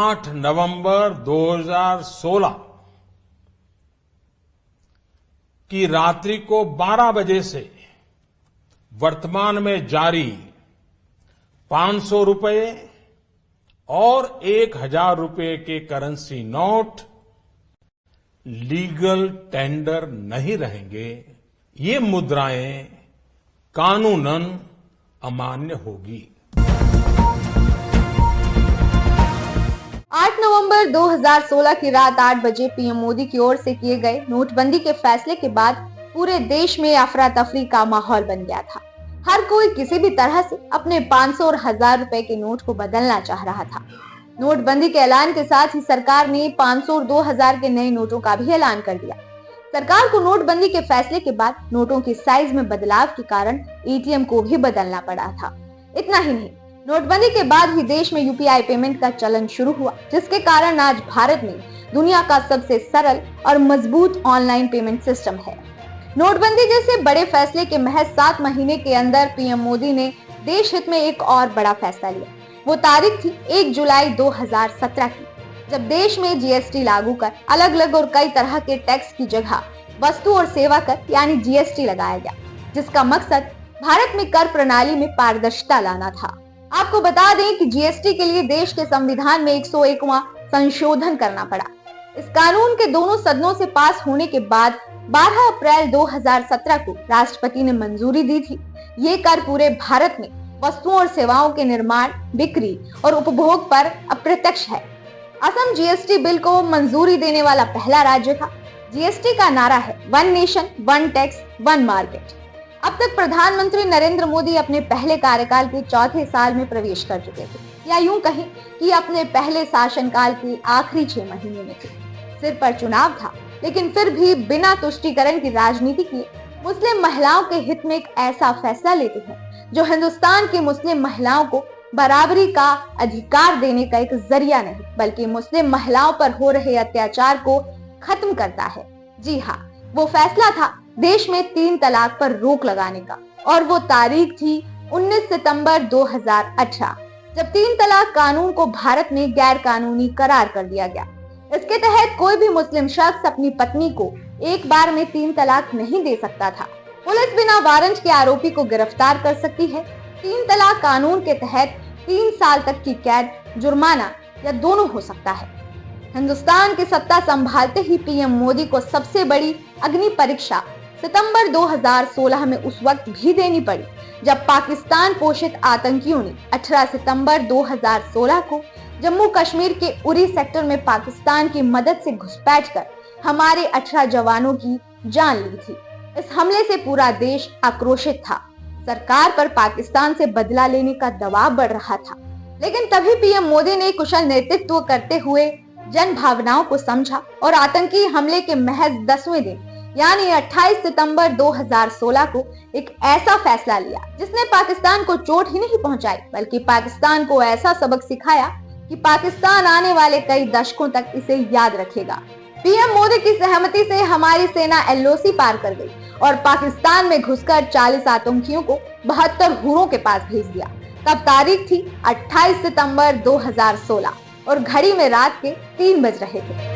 8 नवंबर 2016 की रात्रि को 12 बजे से वर्तमान में जारी 500 रुपए और 1000 रुपए के करेंसी नोट लीगल टेंडर नहीं रहेंगे। ये मुद्राएं कानूनन अमान्य होगी। 8 नवंबर 2016 की रात 8 बजे पीएम मोदी की ओर से किए गए नोटबंदी के फैसले के बाद पूरे देश में अफरा तफरी का माहौल बन गया था। हर कोई किसी भी तरह से अपने 500 और 1000 रुपए के नोट को बदलना चाह रहा था। नोटबंदी के ऐलान के साथ ही सरकार ने 500 और 2000 के नए नोटों का भी ऐलान कर दिया। सरकार को नोटबंदी के फैसले के बाद नोटों के साइज में बदलाव के कारण एटीएम को भी बदलना पड़ा था। इतना ही नहीं, नोटबंदी के बाद ही देश में यूपीआई पेमेंट का चलन शुरू हुआ, जिसके कारण आज भारत में दुनिया का सबसे सरल और मजबूत ऑनलाइन पेमेंट सिस्टम है। नोटबंदी जैसे बड़े फैसले के महज 7 महीने के अंदर पीएम मोदी ने देश हित में एक और बड़ा फैसला लिया। वो तारीख थी 1 जुलाई 2017 की, जब देश में जीएसटी लागू कर अलग अलग और कई तरह के टैक्स की जगह वस्तु और सेवा कर यानी जीएसटी लगाया गया, जिसका मकसद भारत में कर प्रणाली में पारदर्शिता लाना था। आपको बता दें कि जीएसटी के लिए देश के संविधान में 101वां संशोधन करना पड़ा। इस कानून के दोनों सदनों से पास होने के बाद 12 अप्रैल 2017 को राष्ट्रपति ने मंजूरी दी थी। ये कर पूरे भारत में वस्तुओं और सेवाओं के निर्माण, बिक्री और उपभोग पर अप्रत्यक्ष है। असम जीएसटी बिल को मंजूरी देने वाला पहला राज्य था। जीएसटी का नारा है one nation, one tax, one market. अब तक प्रधानमंत्री नरेंद्र मोदी अपने पहले कार्यकाल के चौथे साल में प्रवेश कर चुके थे, या यूं कहें कि अपने पहले शासनकाल के आखिरी 6 महीने में थे। सिर पर चुनाव था, लेकिन फिर भी बिना तुष्टीकरण की राजनीति किए मुस्लिम महिलाओं के हित में एक ऐसा फैसला लेते हैं जो हिंदुस्तान की मुस्लिम महिलाओं को बराबरी का अधिकार देने का एक जरिया नहीं, बल्कि मुस्लिम महिलाओं पर हो रहे अत्याचार को खत्म करता है। जी हाँ, वो फैसला था देश में 3 तलाक पर रोक लगाने का, और वो तारीख थी 19 सितंबर 2018, जब 3 तलाक कानून को भारत में गैर कानूनी करार कर दिया गया। इसके तहत कोई भी मुस्लिम शख्स अपनी पत्नी को एक बार में 3 तलाक नहीं दे सकता था। पुलिस बिना वारंट के आरोपी को गिरफ्तार कर सकती है। 3 तलाक कानून के तहत 3 साल तक की कैद, जुर्माना या दोनों हो सकता है। हिंदुस्तान की सत्ता संभालते ही पीएम मोदी को सबसे बड़ी अग्नि परीक्षा सितंबर 2016 में उस वक्त भी देनी पड़ी, जब पाकिस्तान पोषित आतंकियों ने 18 सितंबर 2016 को जम्मू कश्मीर के उरी सेक्टर में पाकिस्तान की मदद से घुसपैठ कर हमारे 18 जवानों की जान ली थी। इस हमले से पूरा देश आक्रोशित था। सरकार पर पाकिस्तान से बदला लेने का दबाव बढ़ रहा था, लेकिन तभी पीएम मोदी ने कुशल नेतृत्व करते हुए जन भावनाओं को समझा और आतंकी हमले के महज 10वें दिन यानी 28 सितंबर 2016 को एक ऐसा फैसला लिया जिसने पाकिस्तान को चोट ही नहीं पहुंचाई, बल्कि पाकिस्तान को ऐसा सबक सिखाया कि पाकिस्तान आने वाले कई दशकों तक इसे याद रखेगा। पीएम मोदी की सहमति से हमारी सेना एलओसी पार कर गई और पाकिस्तान में घुसकर 40 आतंकियों को 72 हुरों के पास भेज दिया। तब तारीख थी 28 सितंबर 2016 और घड़ी में रात के 3 बज रहे थे।